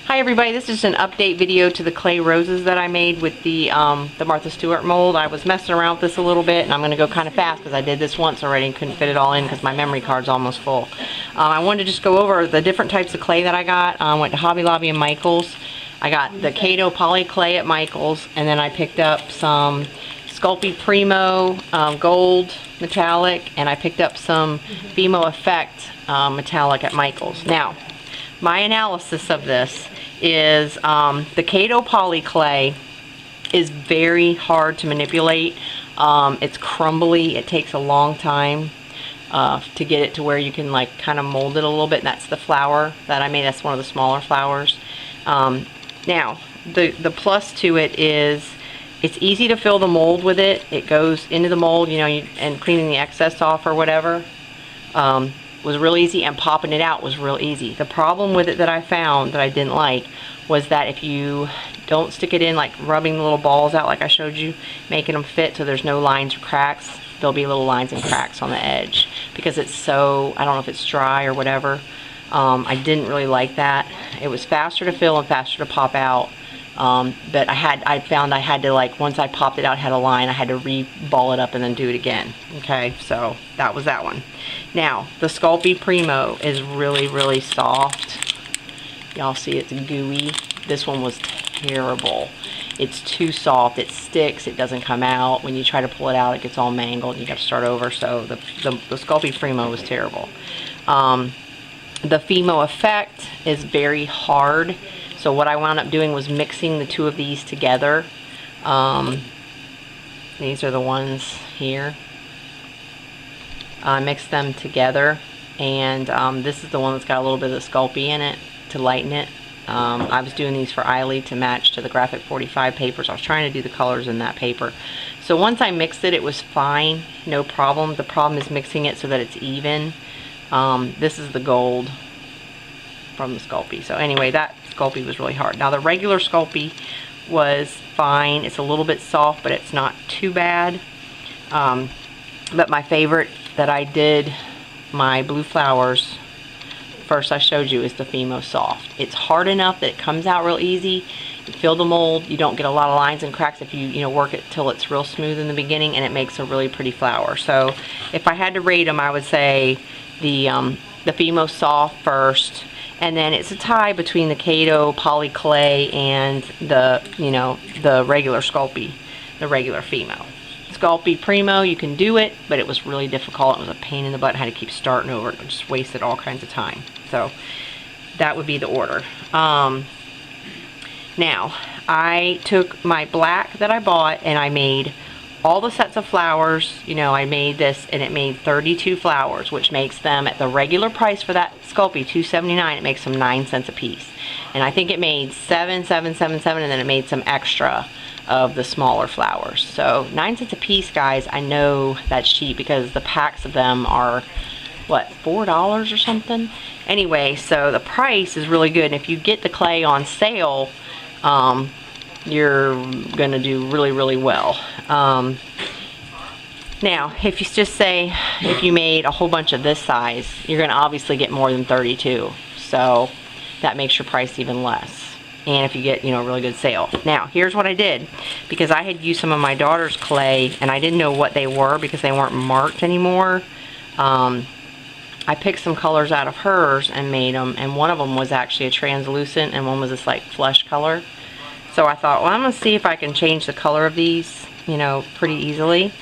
Hi everybody, this is an update video to the clay roses that I made with the Martha Stewart mold. I was messing around with this a little bit, and I'm going to go kind of fast because I did this once already and couldn't fit it all in because my memory card's almost full. I wanted to just go over the different types of clay that I got. I went to Hobby Lobby and Michael's. I got the Kato Poly Clay at Michael's, and then I picked up some Sculpey Primo Gold Metallic, and I picked up some Fimo Effect Metallic at Michael's. Now, my analysis of this is the Kato Poly Clay is very hard to manipulate. It's crumbly. It takes a long time to get it to where you can like kind of mold it a little bit, and that's the flower that I made. That's one of the smaller flowers. Now, the plus to it is it's easy to fill the mold with it. It goes into the mold, you know, and cleaning the excess off or whatever was real easy, and popping it out was real easy. The problem with it that I found that I didn't like was that if you don't stick it in, like rubbing the little balls out like I showed you, making them fit so there's no lines or cracks, there'll be little lines and cracks on the edge because it's so, I don't know if it's dry or whatever. I didn't really like that. It was faster to fill and faster to pop out. But I found I had to, like, once I popped it out, it had a line, I had to re-ball it up and then do it again. Okay, so that was that one. Now, the Sculpey Primo is really, really soft. Y'all see it's gooey. This one was terrible. It's too soft. It sticks. It doesn't come out. When you try to pull it out, it gets all mangled and you got to start over. So the Sculpey Primo was terrible. The Fimo Effect is very hard. So what I wound up doing was mixing the two of these together. These are the ones here. I mixed them together, and this is the one that's got a little bit of the Sculpey in it to lighten it. I was doing these for Eiley to match to the Graphic 45 papers. I was trying to do the colors in that paper. So once I mixed it, it was fine, no problem. The problem is mixing it so that it's even. This is the gold from the Sculpey. So anyway, that Sculpey was really hard. Now the regular Sculpey was fine. It's a little bit soft, but it's not too bad. But my favorite that I did my blue flowers first I showed you is the Fimo Soft. It's hard enough that it comes out real easy. You fill the mold, you don't get a lot of lines and cracks if you work it till it's real smooth in the beginning, and it makes a really pretty flower. So if I had to rate them, I would say the Fimo Soft first, and then it's a tie between the Kato Poly Clay and the regular Sculpey, the regular Fimo. Sculpey Primo, you can do it, but it was really difficult. It was a pain in the butt. I had to keep starting over. It just wasted all kinds of time. So that would be the order. Now, I took my black that I bought and I made all the sets of flowers. I made this and it made 32 flowers, which makes them at the regular price for that Sculpey, $2.79. It makes them 9 cents a piece. And I think it made 7, 7, 7, 7, and then it made some extra of the smaller flowers. So 9 cents a piece, guys. I know that's cheap because the packs of them are, what, $4 or something? Anyway, so the price is really good. And if you get the clay on sale, you're gonna do really, really well. Now, if you just say, if you made a whole bunch of this size, you're gonna obviously get more than 32. So that makes your price even less. And if you get, a really good sale. Now, here's what I did. Because I had used some of my daughter's clay, and I didn't know what they were because they weren't marked anymore. I picked some colors out of hers and made them. And one of them was actually a translucent, and one was this, like, flesh color. So I thought, well, I'm going to see if I can change the color of these, pretty easily.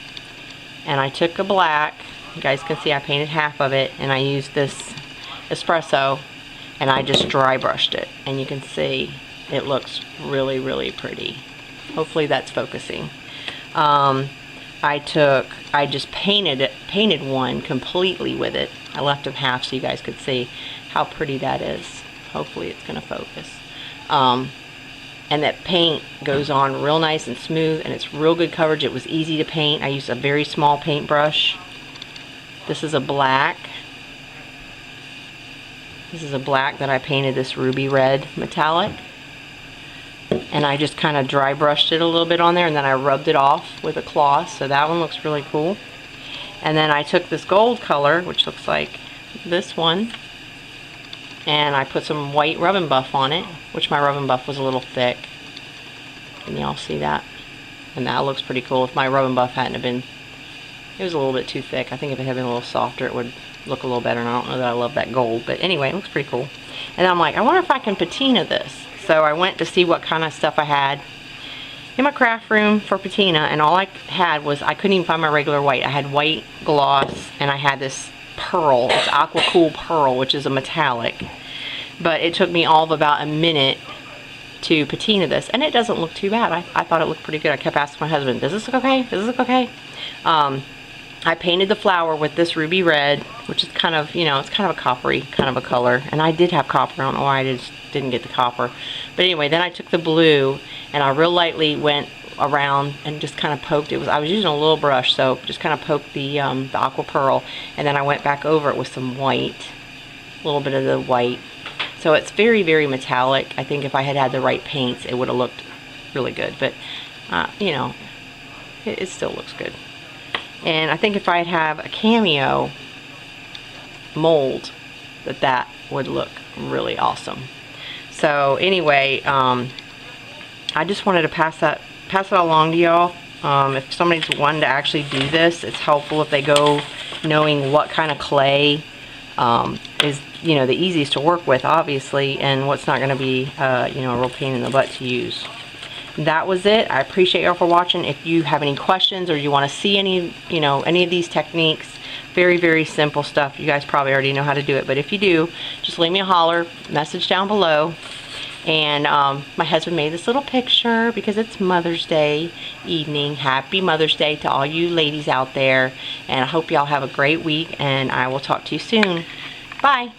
And I took a black. You guys can see I painted half of it. And I used this espresso, and I just dry brushed it. And you can see it looks really, really pretty. Hopefully that's focusing. I just painted one completely with it. I left them half so you guys could see how pretty that is. Hopefully it's gonna focus. And that paint goes on real nice and smooth, and it's real good coverage. It was easy to paint. I used a very small paintbrush. This is a black. This is a black that I painted this ruby red metallic. And I just kind of dry brushed it a little bit on there, and then I rubbed it off with a cloth. So that one looks really cool. And then I took this gold color, which looks like this one, and I put some white Rub and Buff on it, which my Rub and Buff was a little thick. Can y'all see that? And that looks pretty cool. If my Rub and Buff hadn't have been, it was a little bit too thick. I think if it had been a little softer, it would look a little better, and I don't know that I love that gold. But anyway, it looks pretty cool. And I'm like, I wonder if I can patina this. So I went to see what kind of stuff I had in my craft room for patina, and all I had was, I couldn't even find my regular white. I had white gloss, and I had this pearl. It's Aqua Cool Pearl, which is a metallic. But it took me all of about a minute to patina this, and it doesn't look too bad. I thought it looked pretty good. I kept asking my husband, does this look okay? Does this look okay? I painted the flower with this ruby red, which is kind of, you know, it's kind of a coppery kind of a color. And I did have copper. I don't know why I just didn't get the copper. But anyway, then I took the blue and I real lightly went around and just kind of poked it. I was using a little brush, so just kind of poked the aqua pearl, and then I went back over it with some white, a little bit of the white. So it's very, very metallic. I think if I had the right paints, it would have looked really good. But you know, it still looks good. And I think if I'd have a cameo mold, that would look really awesome. So anyway, I just wanted to pass that along to y'all. If somebody's wanting to actually do this, it's helpful if they go knowing what kind of clay is, you know, the easiest to work with, obviously, and what's not going to be, you know, a real pain in the butt to use. That was it. I appreciate y'all for watching. If you have any questions or you want to see any, you know, any of these techniques, very, very simple stuff. You guys probably already know how to do it, but if you do, just leave me a holler, message down below. And my husband made this little picture because it's Mother's Day evening. Happy Mother's Day to all you ladies out there. And I hope y'all have a great week, and I will talk to you soon. Bye.